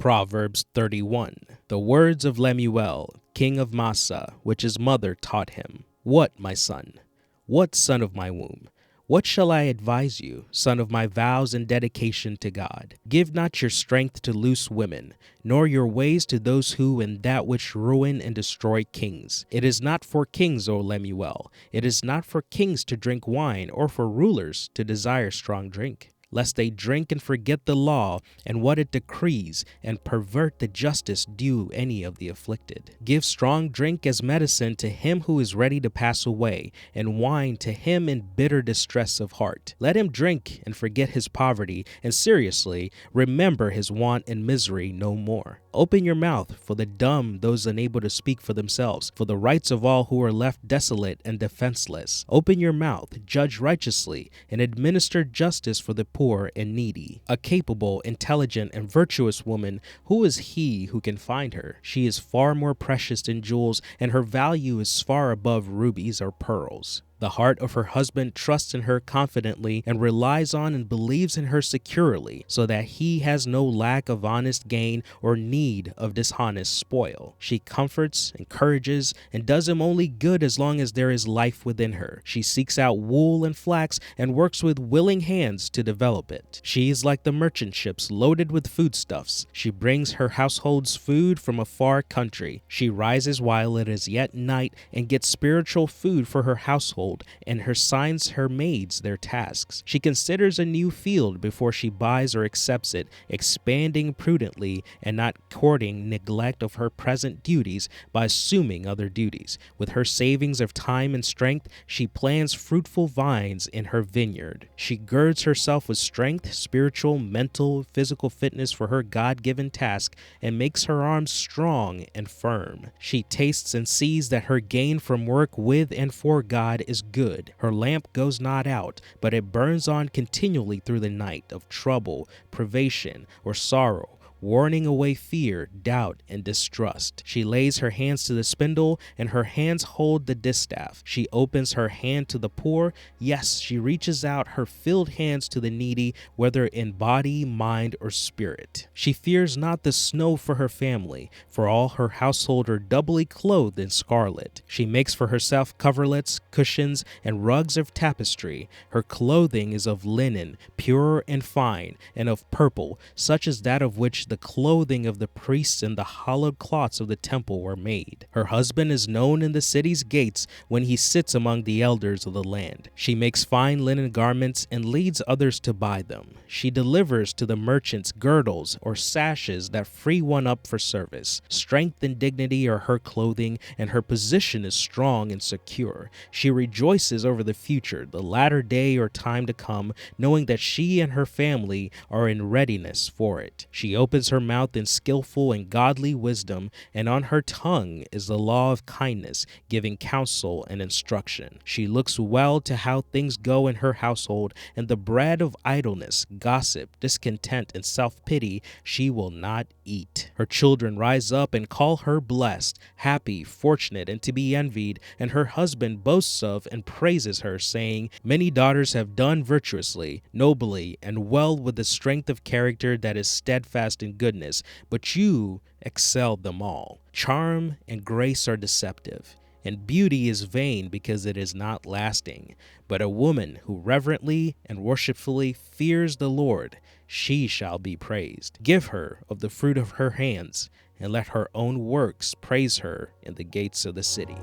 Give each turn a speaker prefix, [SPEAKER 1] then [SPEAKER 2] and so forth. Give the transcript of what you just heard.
[SPEAKER 1] Proverbs 31. The words of Lemuel, king of Massa, which his mother taught him. What, my son? What, son of my womb? What shall I advise you, son of my vows and dedication to God? Give not your strength to loose women, nor your ways to those who in that which ruin and destroy kings. It is not for kings, O Lemuel. It is not for kings to drink wine, or for rulers to desire strong drink, lest they drink and forget the law and what it decrees, and pervert the justice due any of the afflicted. Give strong drink as medicine to him who is ready to pass away, and wine to him in bitter distress of heart. Let him drink and forget his poverty, and seriously remember his want and misery no more. Open your mouth for the dumb, those unable to speak for themselves, for the rights of all who are left desolate and defenseless. Open your mouth, judge righteously, and administer justice for the poor and needy. A capable, intelligent, and virtuous woman, who is he who can find her? She is far more precious than jewels, and her value is far above rubies or pearls. The heart of her husband trusts in her confidently and relies on and believes in her securely, so that he has no lack of honest gain or need of dishonest spoil. She comforts, encourages, and does him only good as long as there is life within her. She seeks out wool and flax and works with willing hands to develop it. She is like the merchant ships loaded with foodstuffs. She brings her household's food from a far country. She rises while it is yet night and gets spiritual food for her household, and assigns her maids their tasks. She considers a new field before she buys or accepts it, expanding prudently and not courting neglect of her present duties by assuming other duties. With her savings of time and strength, she plants fruitful vines in her vineyard. She girds herself with strength, spiritual, mental, physical fitness for her God-given task, and makes her arms strong and firm. She tastes and sees that her gain from work with and for God is good. Her lamp goes not out, but it burns on continually through the night of trouble, privation, or sorrow, warning away fear, doubt, and distrust. She lays her hands to the spindle, and her hands hold the distaff. She opens her hand to the poor. Yes, she reaches out her filled hands to the needy, whether in body, mind, or spirit. She fears not the snow for her family, for all her household are doubly clothed in scarlet. She makes for herself coverlets, cushions, and rugs of tapestry. Her clothing is of linen, pure and fine, and of purple, such as that of which the clothing of the priests and the hollowed cloths of the temple were made. Her husband is known in the city's gates when he sits among the elders of the land. She makes fine linen garments and leads others to buy them. She delivers to the merchants girdles or sashes that free one up for service. Strength and dignity are her clothing, and her position is strong and secure. She rejoices over the future, the latter day or time to come, knowing that she and her family are in readiness for it. She opens her mouth in skillful and godly wisdom, and on her tongue is the law of kindness, giving counsel and instruction. She looks well to how things go in her household, and the bread of idleness, gossip, discontent, and self-pity she will not eat. Her children rise up and call her blessed, happy, fortunate, and to be envied, and her husband boasts of and praises her, saying, "Many daughters have done virtuously, nobly, and well with the strength of character that is steadfast in goodness, but you excelled them all. Charm and grace are deceptive, and beauty is vain because it is not lasting. But a woman who reverently and worshipfully fears the Lord, she shall be praised. Give her of the fruit of her hands, and let her own works praise her in the gates of the city."